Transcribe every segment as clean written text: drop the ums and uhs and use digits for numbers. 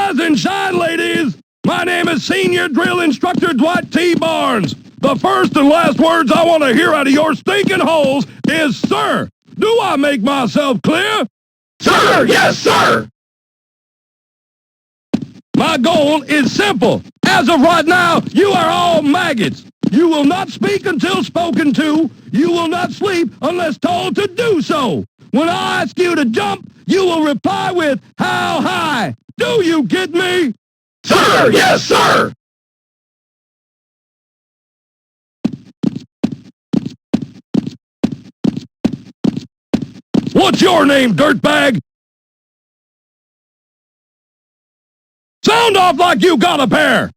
Rise and shine, ladies! My name is Senior Drill Instructor Dwight T. Barnes. The first and last words I want to hear out of your stinking holes is, sir. Do I make myself clear? Sir, yes, sir! My goal is simple. As of right now, you are all maggots. You will not speak until spoken to. You will not sleep unless told to do so. When I ask you to jump, you will reply with, how high? Do you get me? Sir, yes, sir! What's your name, dirtbag? Sound off like you got a pair!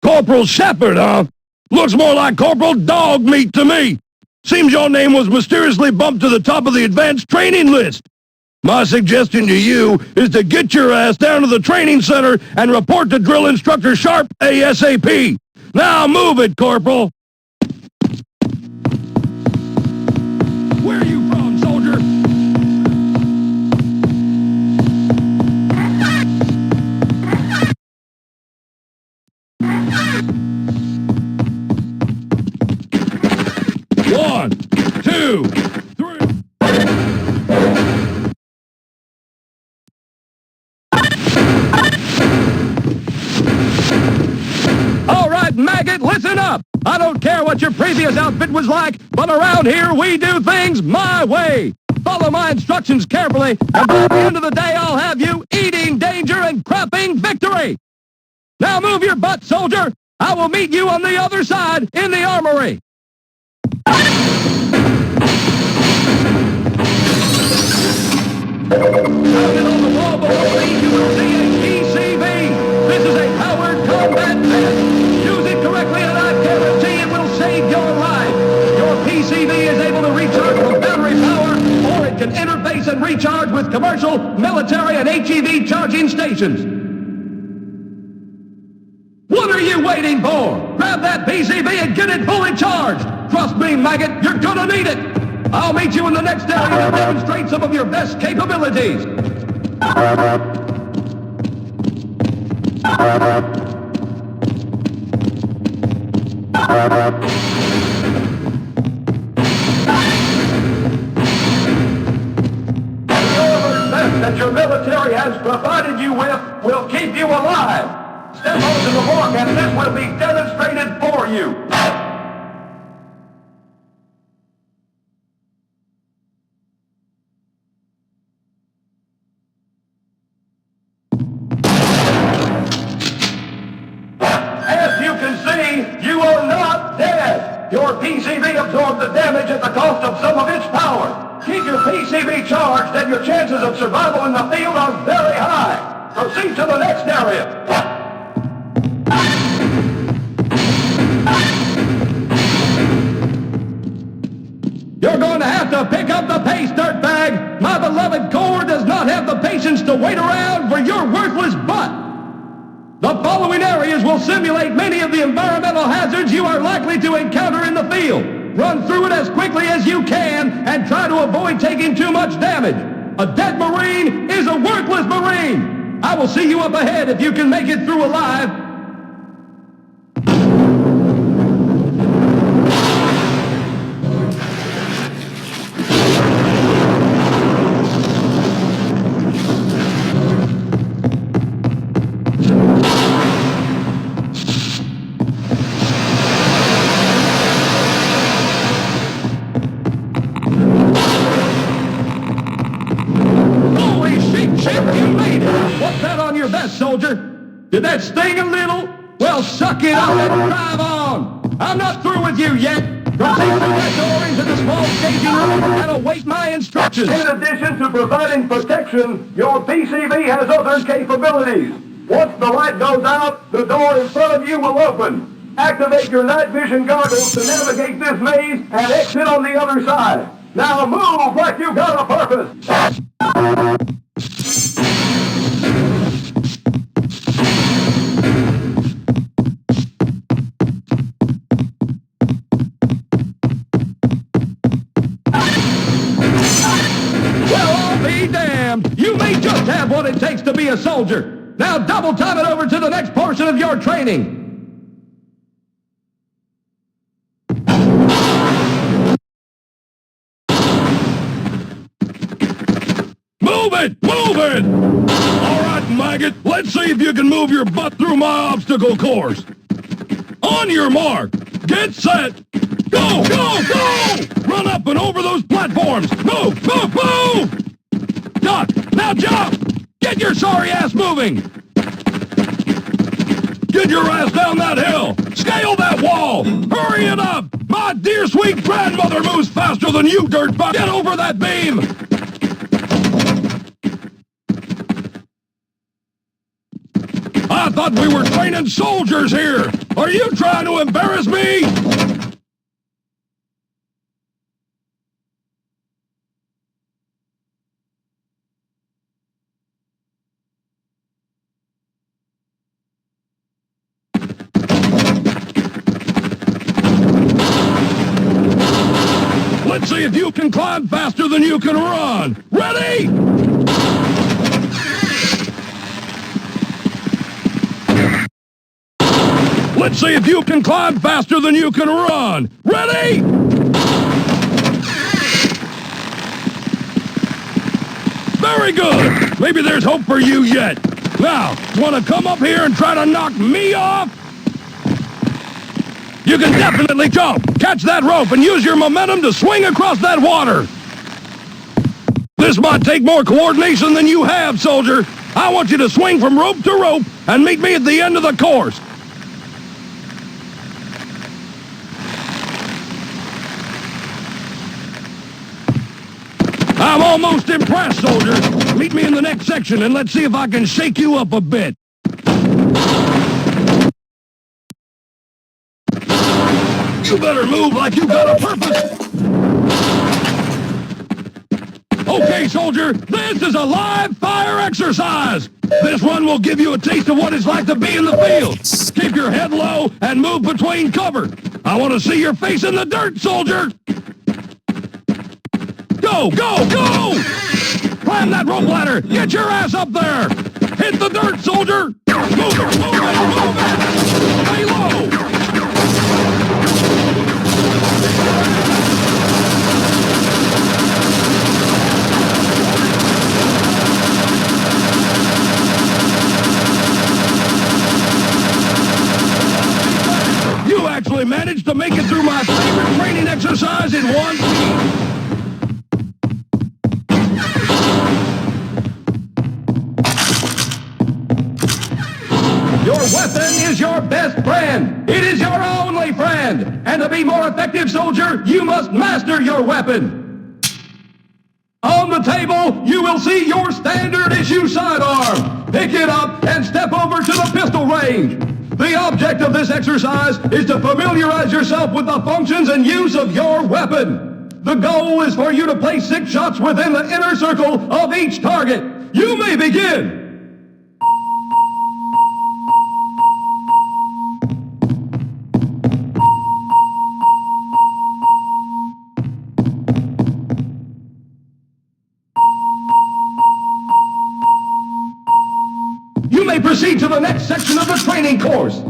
Corporal Shepard, huh? Looks more like Corporal Dog Meat to me. Seems your name was mysteriously bumped to the top of the advanced training list. My suggestion to you is to get your ass down to the training center and report to Drill Instructor Sharp ASAP. Now move it, Corporal. Where are you from, soldier? One, two, three. All right, maggot, listen up. I don't care what your previous outfit was like, but around here we do things my way. Follow my instructions carefully, and by the end of the day I'll have you eating danger and crapping victory. Now move your butt, soldier. I will meet you on the other side in the armory. Mounted on the wall below me, you will see a PCV. This is a powered combat vest. Use it correctly and I guarantee it will save your life. Your PCV is able to recharge from battery power, or it can interface and recharge with commercial, military, and HEV charging stations. What are you waiting for? Grab that PCV and get it fully charged. Trust me, maggot, you're gonna need it. I'll meet you in the next area to demonstrate some of your best capabilities. The best that your military has provided you with will keep you alive. Step onto the walk and this will be demonstrated for you. As you can see, you are not dead. Your PCV absorbed the damage at the cost of some of its power. Keep your PCV charged and your chances of survival in the field are very high. Proceed to the next area. You're going to have to pick up the pace, dirtbag. My beloved Corps does not have the patience to wait around for your worthless butt. The following areas will simulate many of the environmental hazards you are likely to encounter in the field. Run through it as quickly as you can and try to avoid taking too much damage. A dead Marine is a worthless Marine. I will see you up ahead if you can make it through alive. What's that on your vest, soldier? Did that sting a little? Well, suck it up and drive on. I'm not through with you yet. Proceed through that door into the small staging room and await my instructions. In addition to providing protection, your PCV has other capabilities. Once the light goes out, the door in front of you will open. Activate your night vision goggles to navigate this maze and exit on the other side. Now move like you got a purpose. Well, I'll be damned. You may just have what it takes to be a soldier. Now double time it over to the next portion of your training. Move it! Move it! All right, maggot, let's see if you can move your butt through my obstacle course. On your mark, get set, go, go, go! Run up and over those platforms. Move, move, move! Duck, now jump! Get your sorry ass moving! Get your ass down that hill! Scale that wall! Hurry it up! My dear sweet grandmother moves faster than you, dirtbag! Get over that beam! I thought we were training soldiers here! Are you trying to embarrass me? Let's see if you can climb faster than you can run! Ready? Let's see if you can climb faster than you can run! Ready? Very good! Maybe there's hope for you yet. Now, want to come up here and try to knock me off? You can definitely jump! Catch that rope and use your momentum to swing across that water! This might take more coordination than you have, soldier! I want you to swing from rope to rope and meet me at the end of the course! I'm almost impressed, soldier! Meet me in the next section and let's see if I can shake you up a bit! You better move like you got a purpose! Okay, soldier, this is a live fire exercise! This run will give you a taste of what it's like to be in the field! Keep your head low and move between cover! I want to see your face in the dirt, soldier! Go, go, go! Climb that rope ladder! Get your ass up there! Hit the dirt, soldier! Move it, move it, move it! Stay low! You actually managed to make it through my favorite training exercise in one piece! Your weapon is your best friend. It is your only friend. And to be more effective, soldier, you must master your weapon. On the table, you will see your standard issue sidearm. Pick it up and step over to the pistol range. The object of this exercise is to familiarize yourself with the functions and use of your weapon. The goal is for you to place 6 shots within the inner circle of each target. You may begin. You may proceed to the next section of the training course.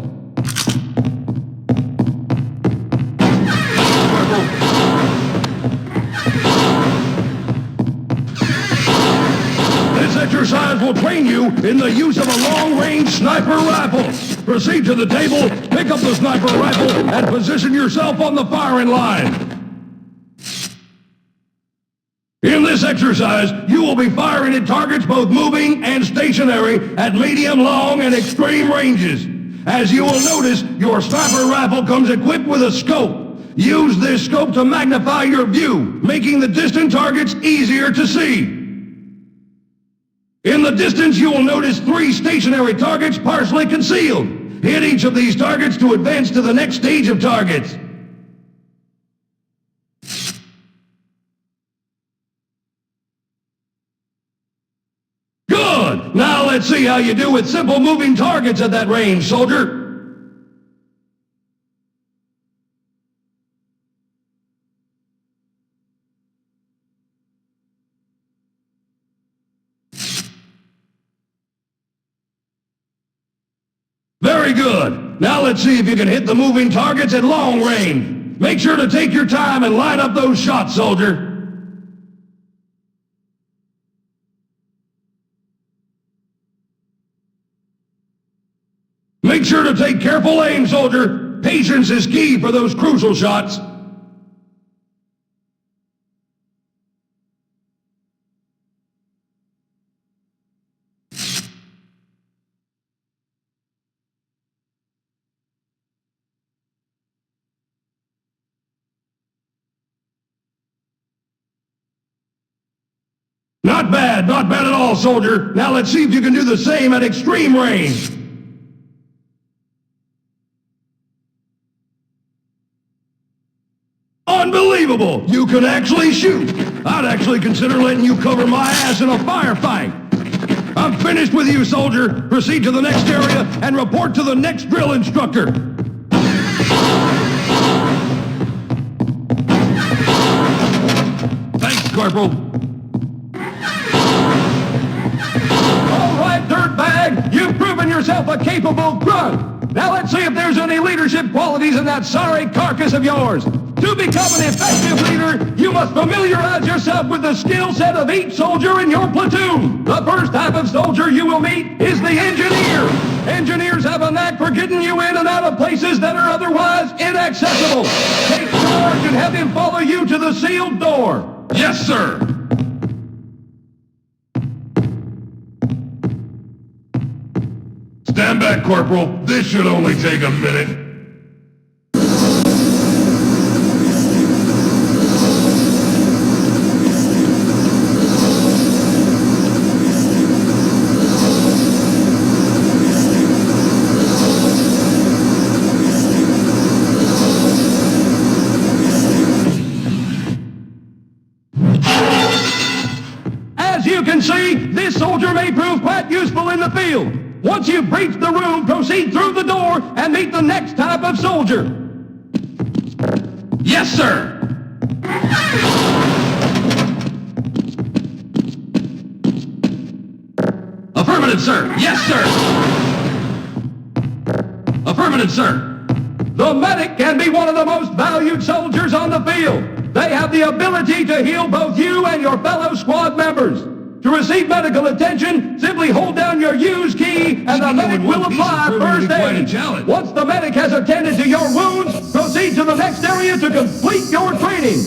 This exercise will train you in the use of a long-range sniper rifle. Proceed to the table, pick up the sniper rifle, and position yourself on the firing line. In this exercise, you will be firing at targets both moving and stationary at medium, long, and extreme ranges. As you will notice, your sniper rifle comes equipped with a scope. Use this scope to magnify your view, making the distant targets easier to see. In the distance, you will notice 3 stationary targets partially concealed. Hit each of these targets to advance to the next stage of targets. Good! Now let's see how you do with simple moving targets at that range, soldier. Very good. Now let's see if you can hit the moving targets at long range. Make sure to take your time and line up those shots, soldier. Make sure to take careful aim, soldier. Patience is key for those crucial shots. Not bad at all, soldier. Now let's see if you can do the same at extreme range. Unbelievable! You can actually shoot! I'd actually consider letting you cover my ass in a firefight! I'm finished with you, soldier! Proceed to the next area and report to the next drill instructor! Thanks, Corporal. All right, dirtbag! You've proven yourself a capable grunt! Now let's see if there's any leadership qualities in that sorry carcass of yours! To become an effective leader, you must familiarize yourself with the skill set of each soldier in your platoon. The first type of soldier you will meet is the engineer. Engineers have a knack for getting you in and out of places that are otherwise inaccessible. Take charge and have him follow you to the sealed door. Yes, sir! Stand back, Corporal. This should only take a minute. As you can see, this soldier may prove quite useful in the field. Once you've breached the room, proceed through the door and meet the next type of soldier. Yes, sir! Affirmative, sir! Yes, sir! Affirmative, sir! The medic can be one of the most valued soldiers on the field. They have the ability to heal both you and your fellow squad members. To receive medical attention, simply hold down your use key and the medic will apply first aid. Once the medic has attended to your wounds, proceed to the next area to complete your training.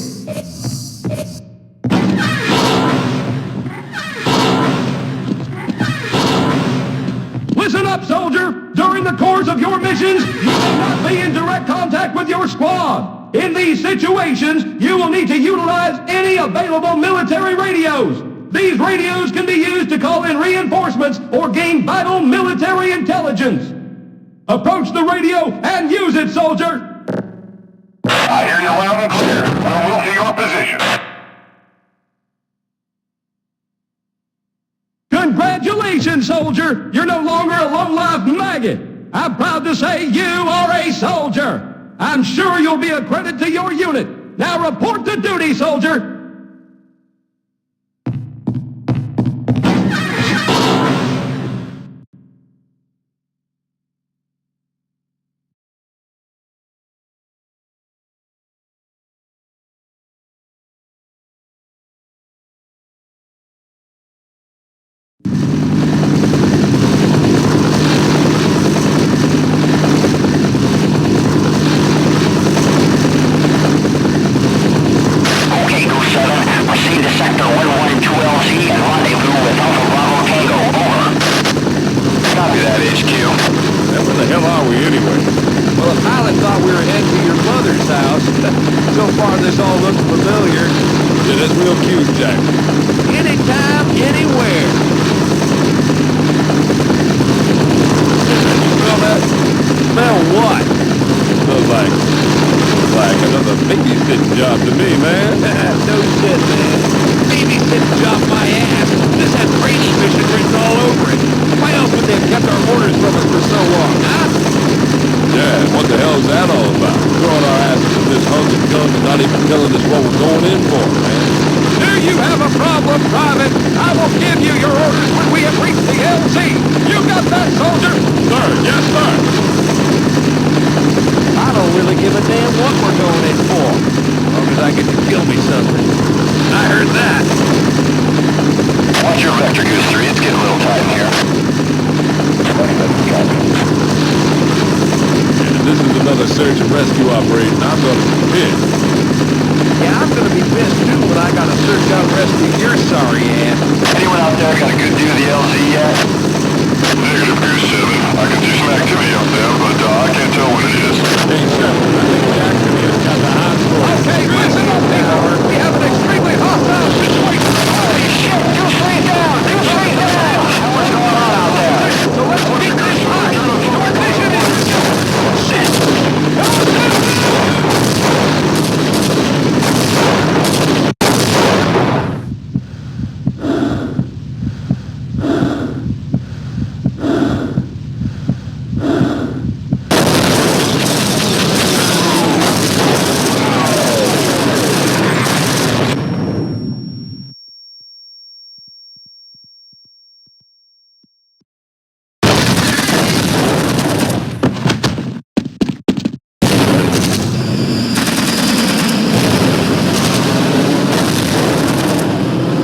Listen up, soldier. During the course of your missions, you may not be in direct contact with your squad. In these situations, you will need to utilize any available military radios. These radios can be used to call in reinforcements or gain vital military intelligence. Approach the radio and use it, soldier! I hear you loud and clear. We'll move to your position. Congratulations, soldier! You're no longer a low-life maggot. I'm proud to say you are a soldier. I'm sure you'll be a credit to your unit. Now report to duty, soldier! So far, this all looks familiar. Yeah, that's real cute, Jack. Anytime, anywhere. You smell that? Smell what? Smells like another babysitting job to me, man. No shit, man. Babysitting job my ass. This had training mission written all over it. Why else would they have kept our orders from us for so long, huh? Yeah, what the hell is that all about? Throwing our asses in this hunting gun and not even telling us what we're going in for, man. Do you have a problem, Private? I will give you your orders when we have reached the LZ. You got that, soldier? Sir, yes, sir. what we're going in for. As long as I get to kill me something. I heard that. Watch your vector, Goose 3. It's getting a little tight in here. If this is another search and rescue operation, I'm gonna be pissed. Yeah, I'm gonna be pissed too when I gotta search out and rescue your sorry ass. Anyone out there got a good view of the LZ yet? Negative, Goose 7. I can see some activity out there, but I can't tell what it is. Hey, Shepard, I think the activist got the high score. Okay, listen up, people. We have an extremely hostile situation. Holy shit! Goose 3 down! Goose 3 down! What's going on out there? So let's keep this high. Your mission is shit.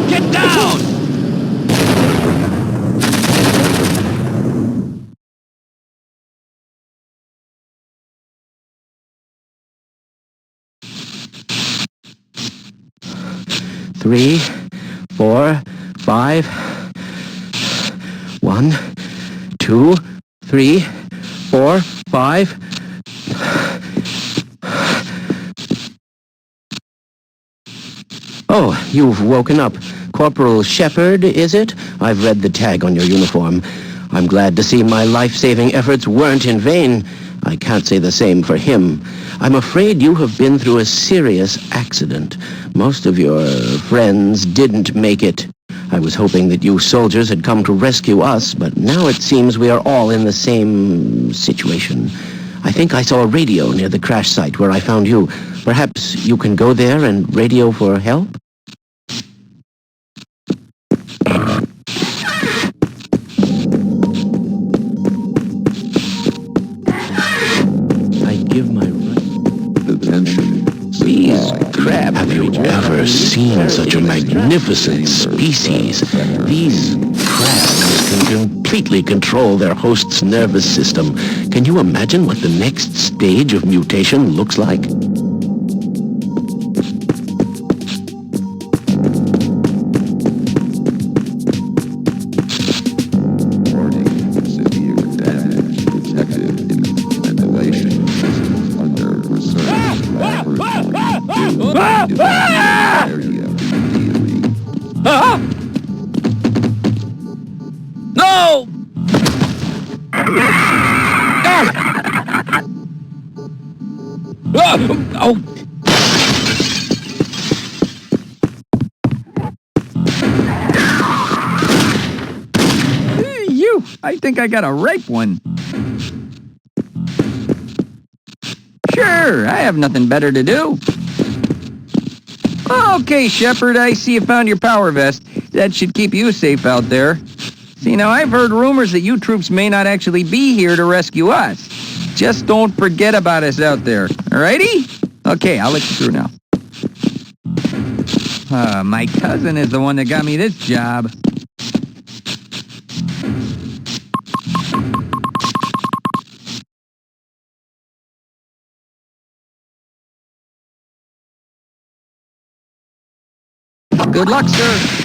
Get down! Three, 4, 5. 1, 2, 3, 4, 5. Oh, you've woken up. Corporal Shepard, is it? I've read the tag on your uniform. I'm glad to see my life-saving efforts weren't in vain. I can't say the same for him. I'm afraid you have been through a serious accident. Most of your friends didn't make it. I was hoping that you soldiers had come to rescue us, but now it seems we are all in the same situation. I think I saw a radio near the crash site where I found you. Perhaps you can go there and radio for help? I give my These crab, have you ever seen such a magnificent species? These crabs can completely control their host's nervous system. Can you imagine what the next stage of mutation looks like? No! Oh! You! I think I got a ripe one. Sure, I have nothing better to do. Okay, Shepard, I see you found your power vest. That should keep you safe out there. See, now I've heard rumors that you troops may not actually be here to rescue us. Just don't forget about us out there, alrighty? Okay, I'll let you through now. My cousin is the one that got me this job. Good luck, sir.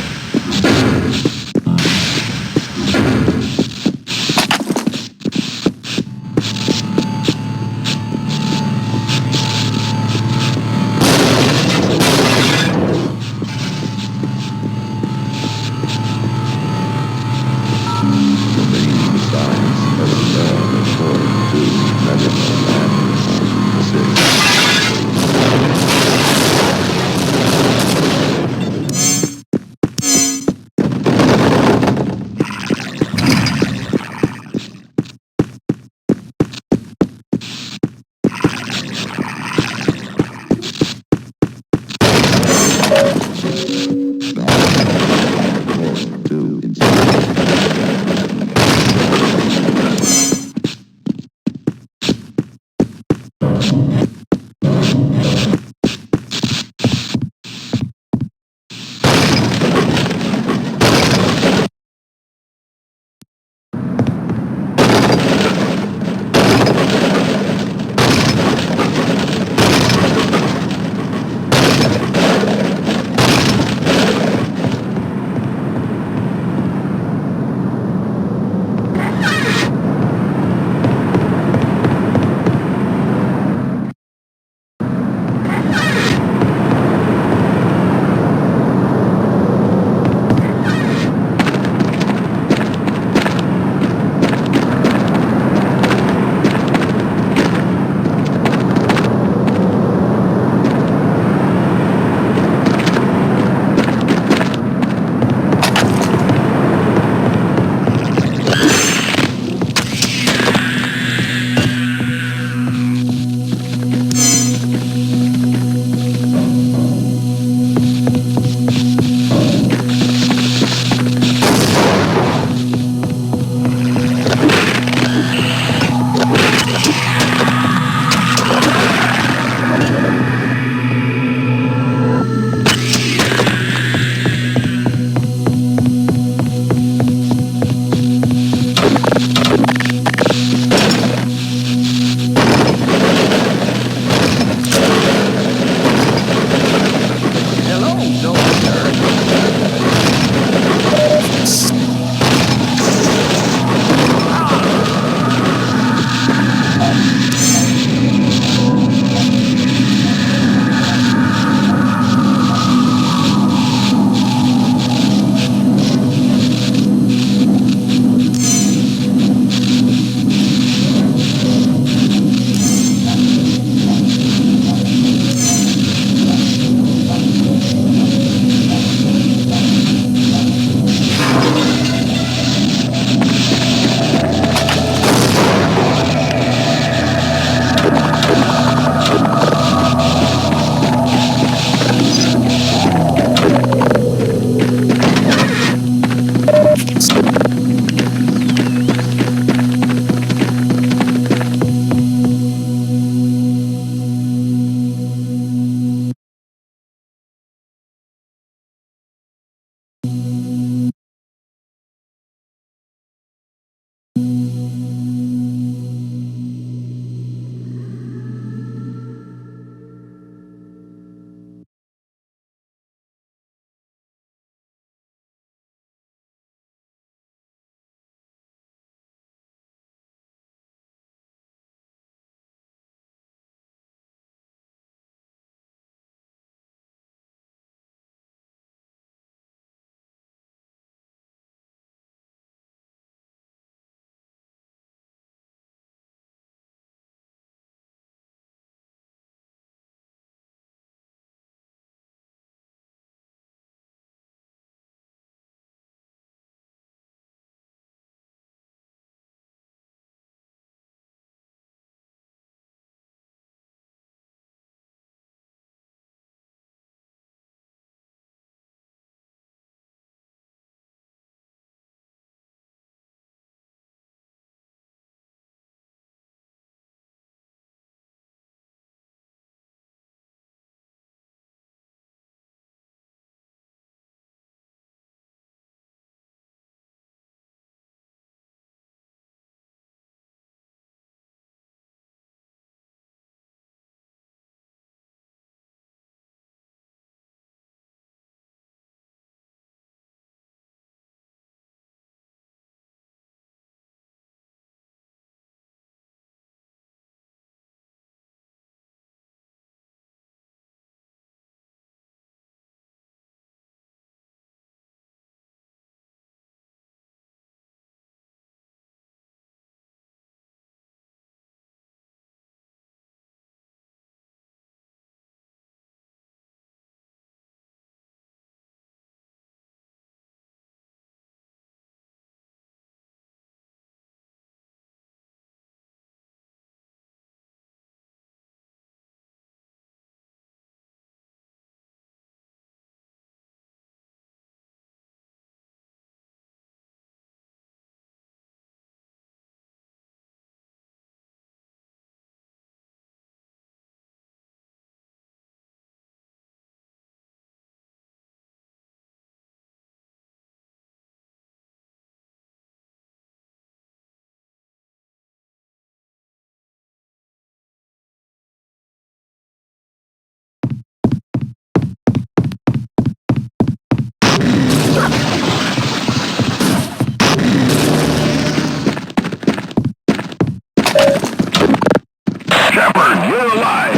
Shepard, you're alive.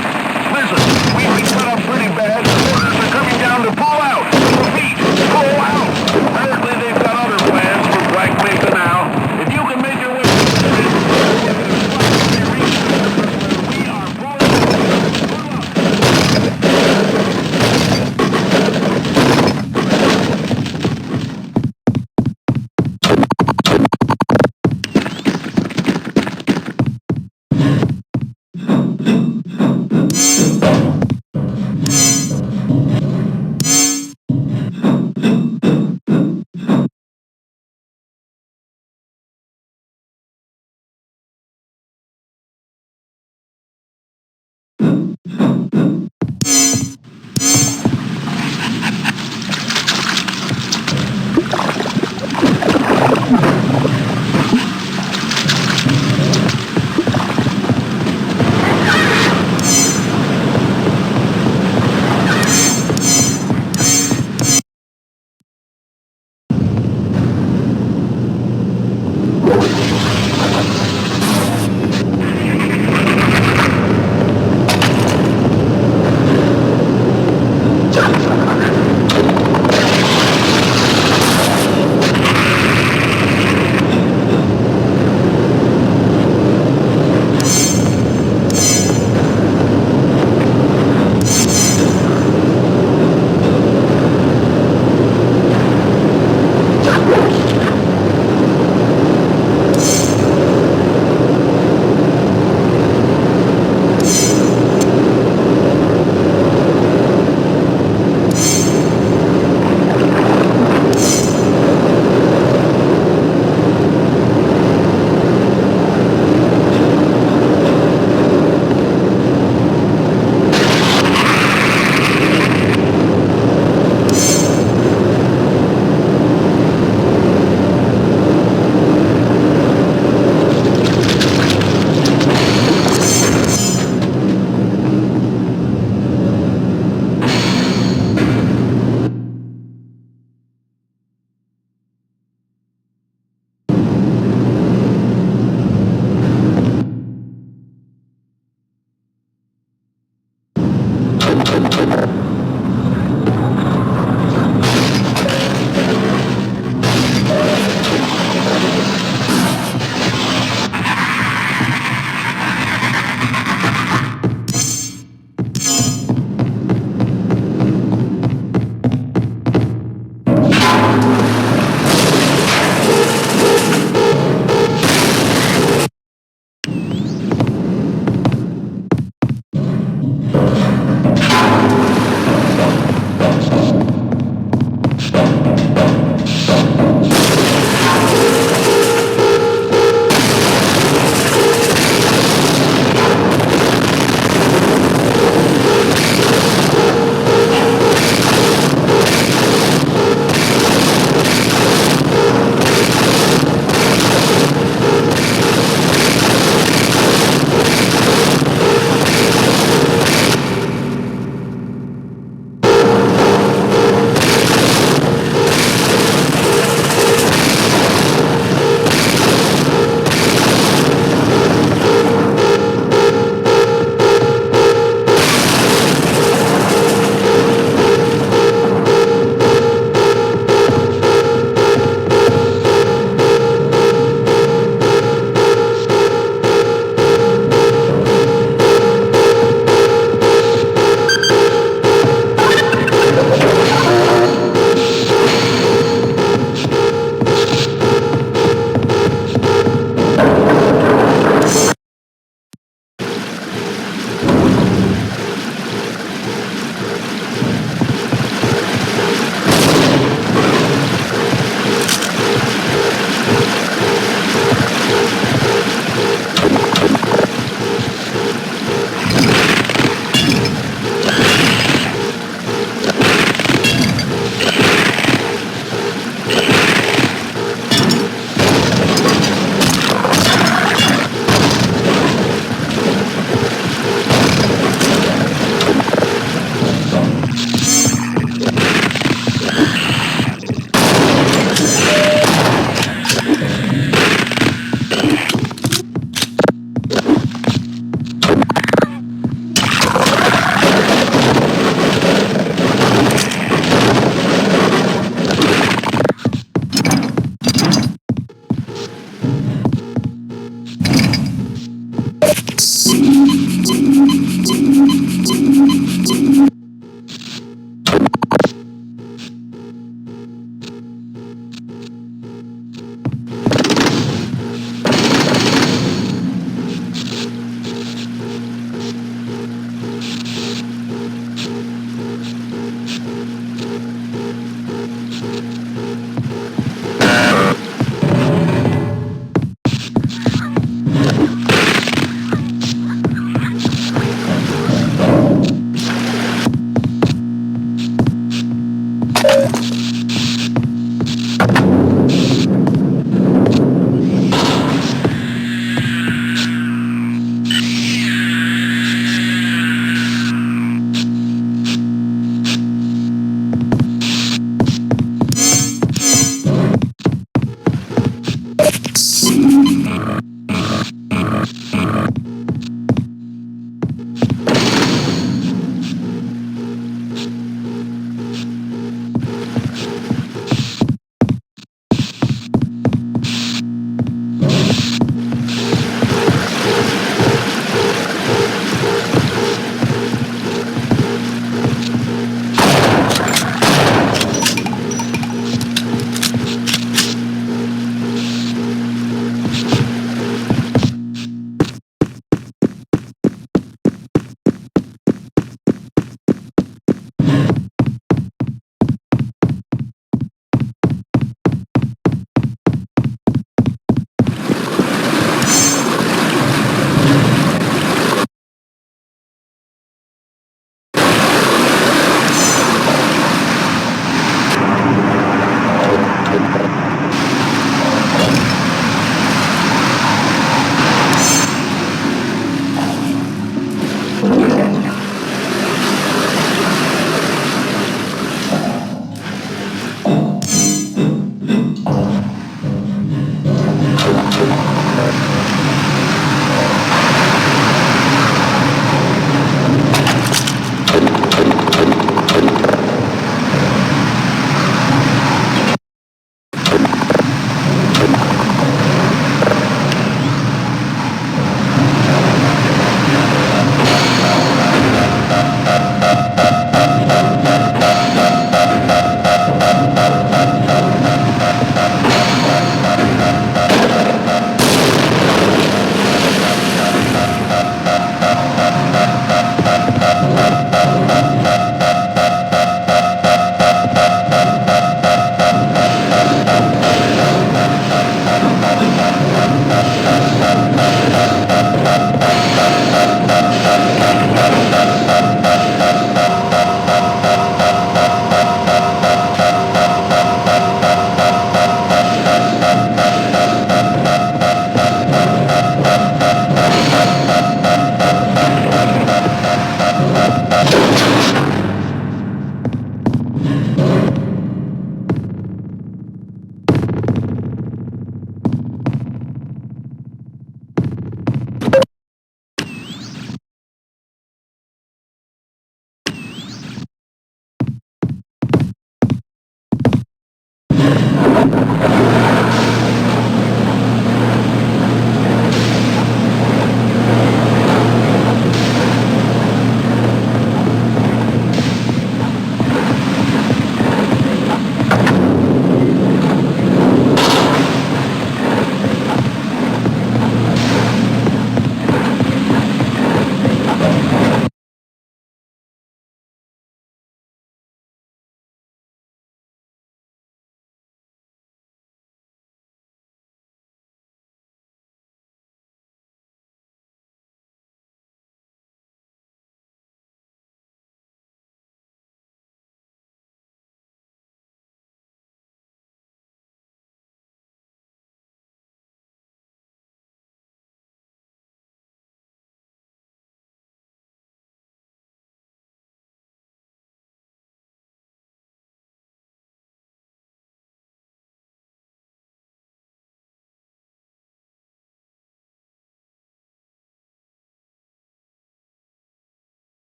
Listen, we've been cut up pretty bad. Orders are coming down to pull out. Repeat, pull out. Apparently they've got other plans for Black Mesa now. If you can make your way to we are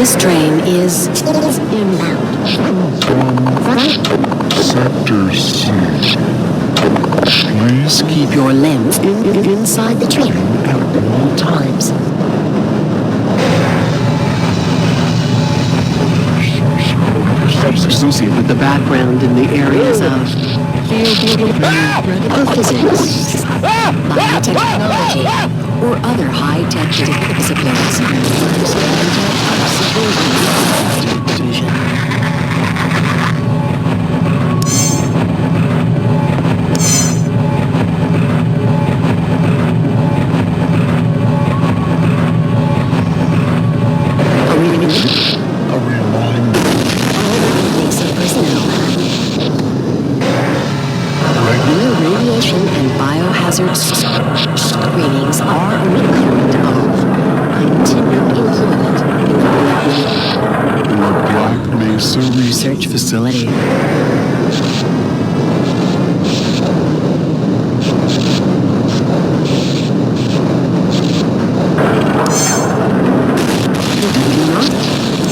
This train is inbound. Sector C. Please Keep your limbs inside the train at all times. Associated with the background in the areas of theoretical physics, biotechnology, or other high-tech disciplines. Radiation and biohazard screenings are a requirement of continuing employment in the Black Mesa research facility.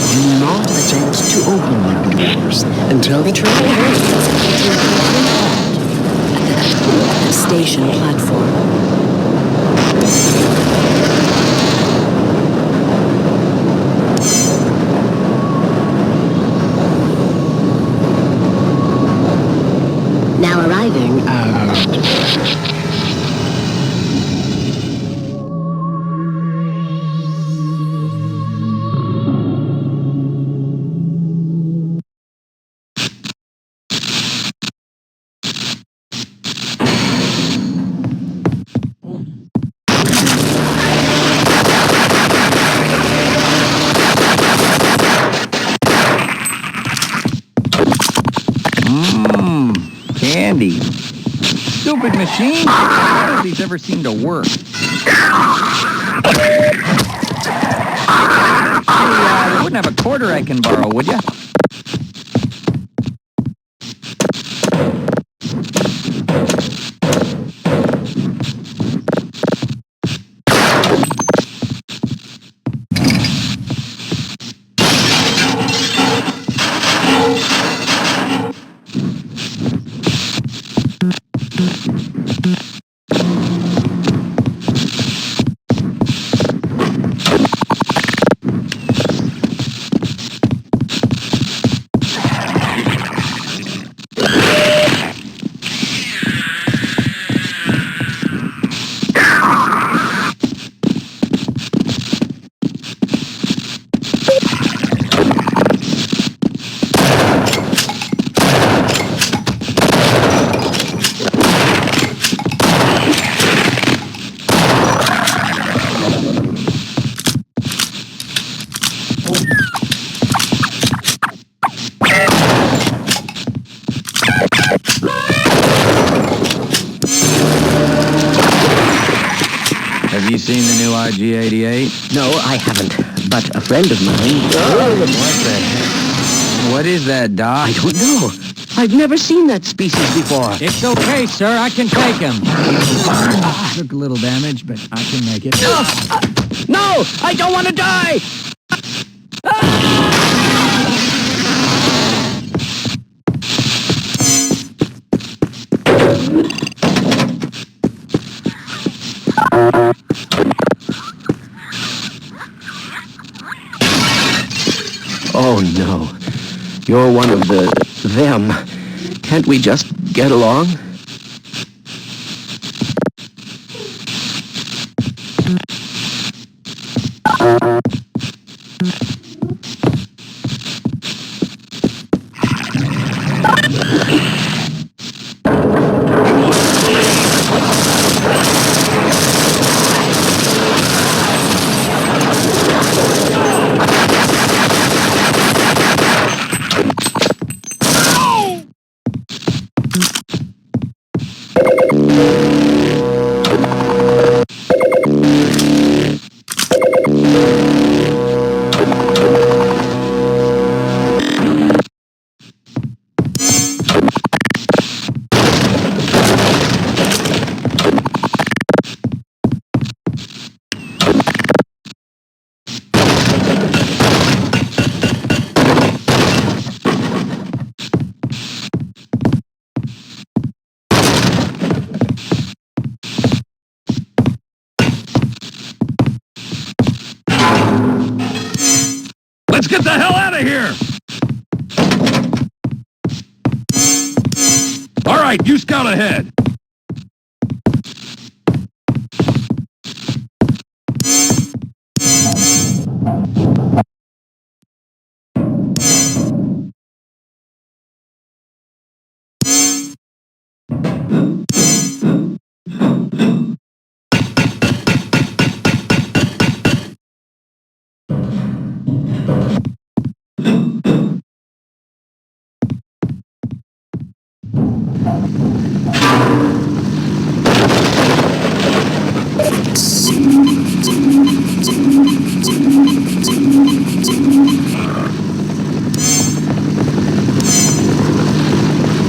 Do not attempt to open the doors Until the train at the station platform. Now arriving Candy. Stupid machine. How does these ever seem to work? Hey, you wouldn't have a quarter I can borrow, would you? Have you seen the new IG-88? No, I haven't. But a friend of mine... What the heck? What is that, Doc? I don't know. I've never seen that species before. It's okay, sir. I can take him. Took a little damage, but I can make it. No! I don't want to die! Oh, no. You're one of them. Can't we just get along? Let's get the hell out of here! All right, you scout ahead.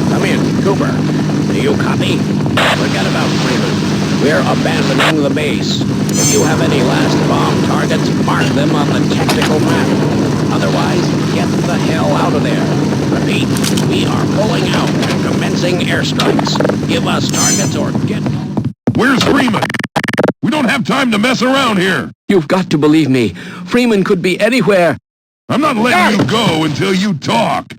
Come in, Cooper. Do you copy? Forget about Freeman. We're abandoning the base. If you have any last bomb targets, mark them on the tactical map. Otherwise, get the hell out of there. Repeat, we are pulling out and commencing airstrikes. Give us targets or get... Where's Freeman? We don't have time to mess around here. You've got to believe me. Freeman could be anywhere. I'm not letting you go until you talk.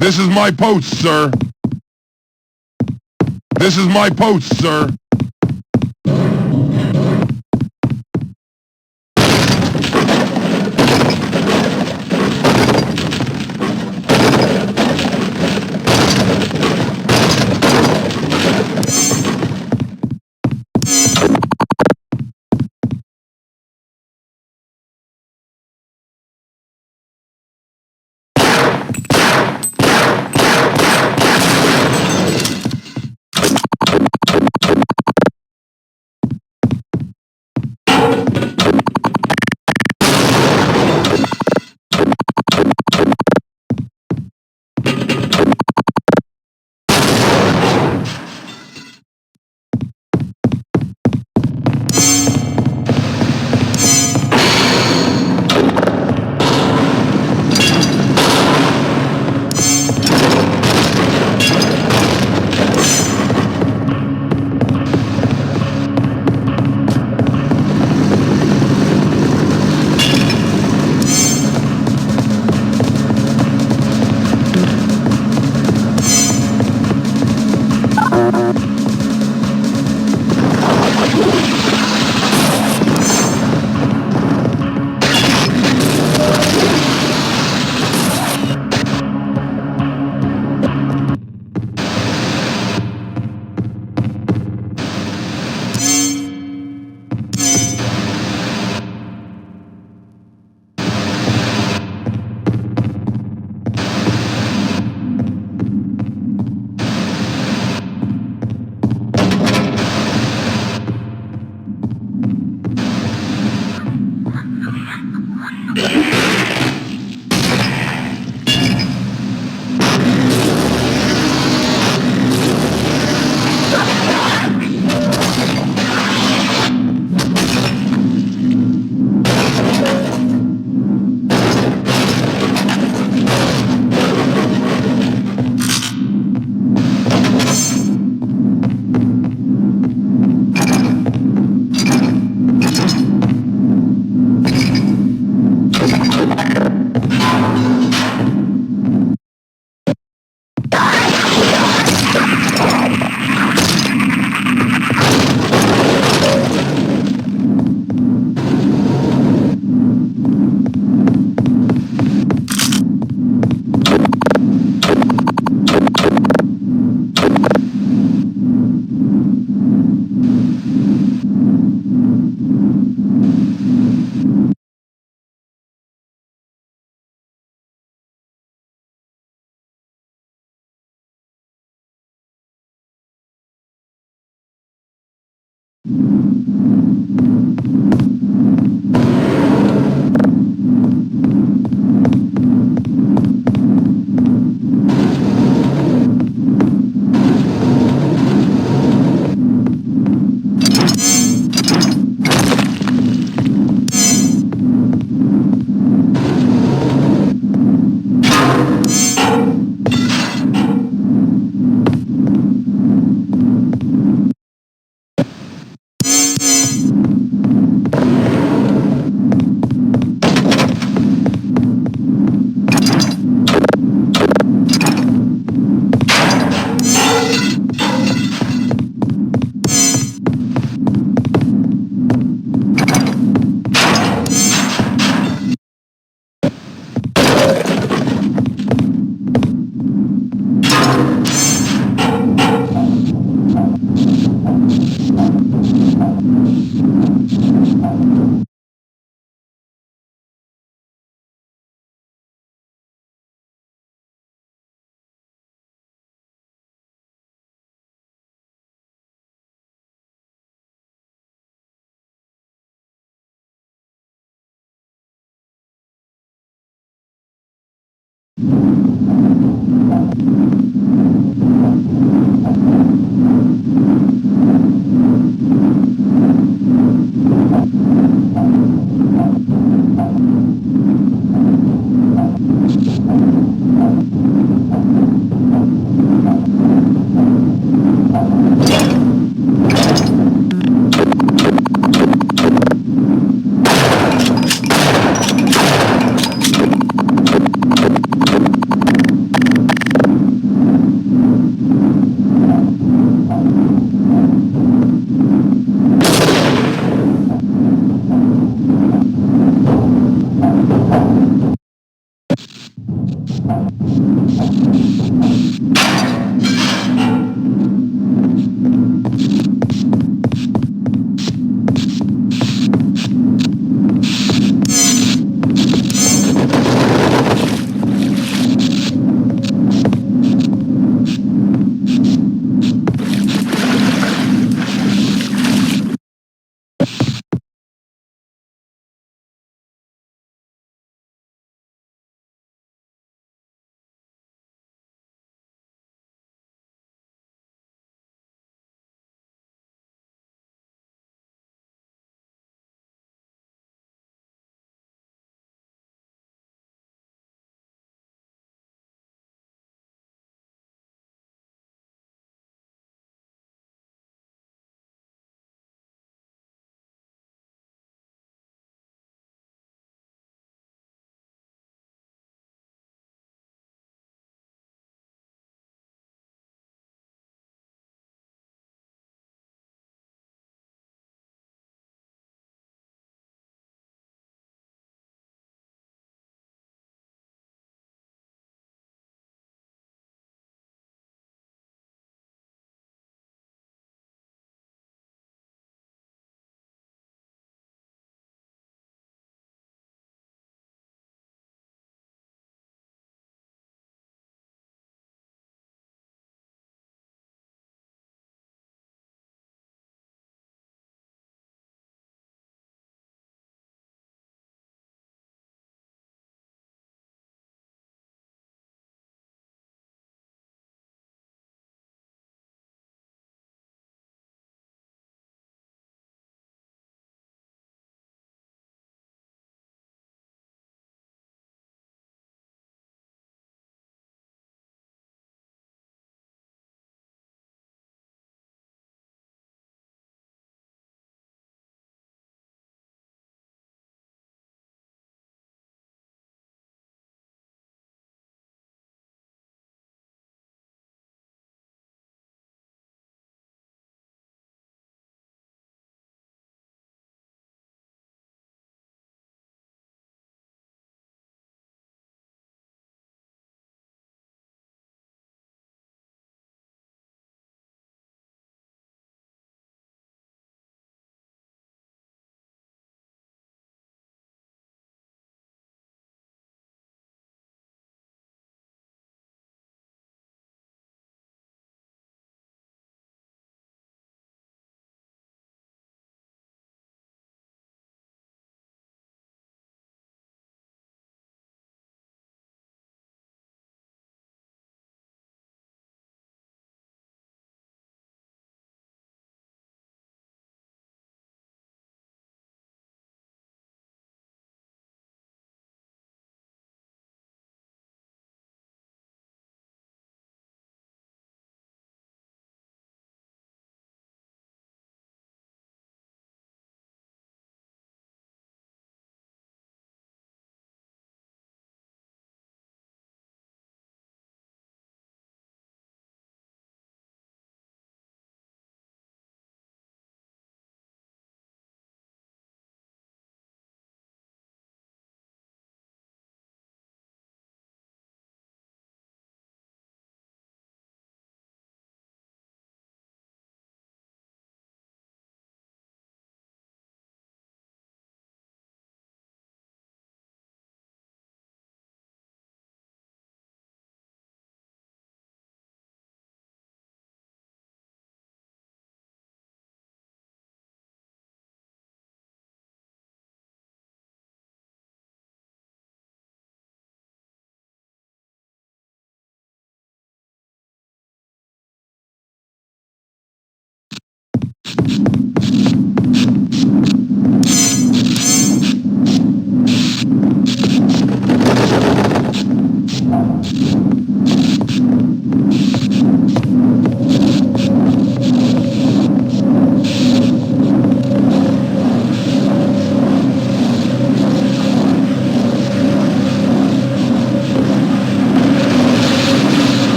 This is my post, sir. This is my post, sir.